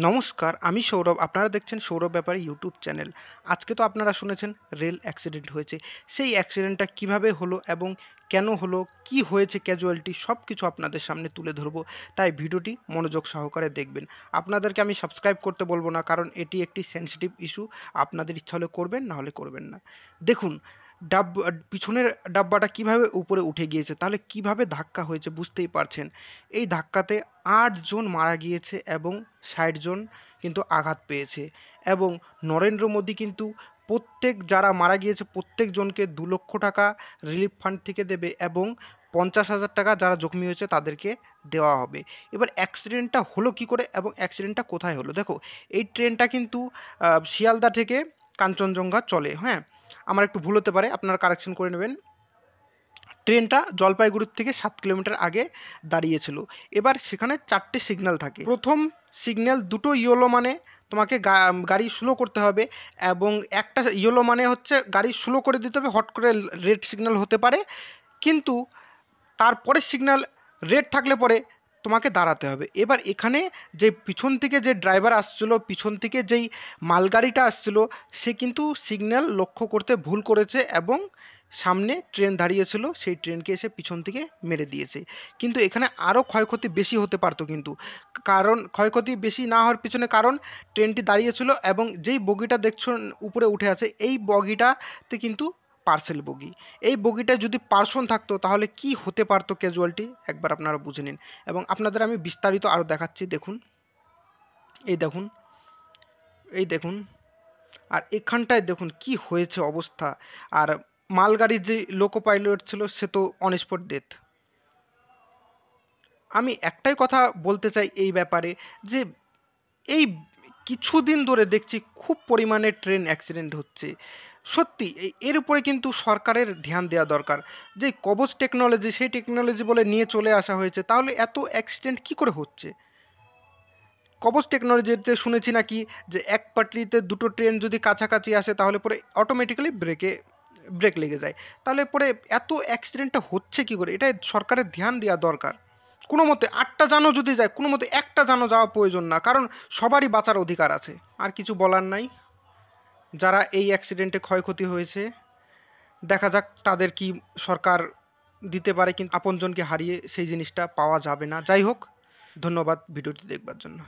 নমস্কার, আমি সৌরভ। আপনারা দেখছেন সৌরভ ব্যাপারী ইউটিউব চ্যানেল। আজকে তো আপনারা শুনেছেন রেল অ্যাক্সিডেন্ট হয়েছে। সেই অ্যাক্সিডেন্টটা কিভাবে হলো এবং কেন হলো, কি হয়েছে, ক্যাজুয়ালিটি সব কিছু আপনাদের সামনে তুলে ধরবো। তাই ভিডিওটি মনোযোগ সহকারে দেখবেন। আপনাদেরকে আমি সাবস্ক্রাইব করতে বলবো না, কারণ এটি একটি সেনসিটিভ ইস্যু। আপনাদের ইচ্ছা হলে করবেন, না হলে করবেন না। দেখুন, পিছনের ডাব্বাটা কিভাবে উপরে উঠে গিয়েছে, তাহলে কিভাবে ধাক্কা হয়েছে বুঝতেই পারছেন। এই ধাক্কাতে ৮ জন মারা গিয়েছে এবং ৬০ জন কিন্তু আঘাত পেয়েছে। এবং নরেন্দ্র মোদী কিন্তু প্রত্যেক যারা মারা গিয়েছে প্রত্যেকজনকে ২ লক্ষ টাকা রিলিফ ফান্ড থেকে দেবে এবং ৫০,০০০ টাকা যারা জখমি হয়েছে তাদেরকে দেওয়া হবে। এবার অ্যাক্সিডেন্টটা হলো কী করে এবং অ্যাক্সিডেন্টটা কোথায় হলো? দেখো, এই ট্রেনটা কিন্তু শিয়ালদা থেকে কাঞ্চনজঙ্ঘা চলে, হ্যাঁ? আমার একটু ভুল হতে পারে, আপনারা কারেকশন করে নেবেন। ট্রেনটা জলপাইগুড়ির থেকে ৭ কিলোমিটার আগে দাঁড়িয়েছিল। এবার সেখানে ৪টে সিগন্যাল থাকে। প্রথম সিগন্যাল দুটো ইয়েলো মানে তোমাকে গাড়ি স্লো করতে হবে, এবং একটা ইয়েলো মানে হচ্ছে গাড়ি স্লো করে দিতে হবে, হট করে রেড সিগন্যাল হতে পারে। কিন্তু তারপরের সিগন্যাল রেড থাকলে পরে তোমাকে দাঁড়াতে হবে। এবার এখানে যে পিছন থেকে যে ড্রাইভার আসছিলো, পিছন থেকে যেই মালগাড়িটা আসছিলো, সে কিন্তু সিগন্যাল লক্ষ্য করতে ভুল করেছে এবং সামনে ট্রেন দাঁড়িয়েছিল সেই ট্রেনকে এসে পিছন থেকে মেরে দিয়েছে। কিন্তু এখানে আরও ক্ষয়ক্ষতি বেশি হতে পারতো কিন্তু, কারণ ক্ষয়ক্ষতি বেশি না হওয়ার পিছনে কারণ ট্রেনটি দাঁড়িয়েছিল এবং যেই বগিটা দেখছো উপরে উঠে আছে, এই বগিটাতে কিন্তু পার্সেল বগি। এই বগিটা যদি পার্সন থাকতো তাহলে কি হতে পারতো ক্যাজুয়ালিটি, একবার আপনারা বুঝে নিন। এবং আপনাদের আমি বিস্তারিত আরও দেখাচ্ছি। দেখুন, এই দেখুন, এই দেখুন, আর এখানটায় দেখুন কি হয়েছে অবস্থা। আর মালগাড়ির যে লোকো পাইলট ছিল সে তো অন স্পট ডেথ। আমি একটাই কথা বলতে চাই এই ব্যাপারে, যে এই কিছুদিন ধরে দেখছি খুব পরিমাণে ট্রেন অ্যাক্সিডেন্ট হচ্ছে। সত্যি এর উপরে কিন্তু সরকারের ধ্যান দেওয়া দরকার। যে কবচ টেকনোলজি, সেই টেকনোলজি বলে নিয়ে চলে আসা হয়েছে, তাহলে এত অ্যাক্সিডেন্ট কী করে হচ্ছে? কবচ টেকনোলজিতে শুনেছি নাকি যে এক পাটলিতে দুটো ট্রেন যদি কাছাকাছি আসে তাহলে পরে অটোমেটিক্যালি ব্রেক লেগে যায়। তাহলে পরে এত অ্যাক্সিডেন্টটা হচ্ছে কী করে? এটা সরকারের ধ্যান দেওয়া দরকার। কোনো মতে ৮টা যানও যদি যায়, কোনো মতে একটা যানও যাওয়া প্রয়োজন না, কারণ সবারই বাঁচার অধিকার আছে। আর কিছু বলার নাই। যারা এই অ্যাক্সিডেন্টে ক্ষয়ক্ষতি হয়েছে, দেখা যাক তাদের কি সরকার দিতে পারে, কিন্তু আপনজনকে হারিয়ে সেই জিনিসটা পাওয়া যাবে না। যাই হোক, ধন্যবাদ ভিডিওটি দেখবার জন্য।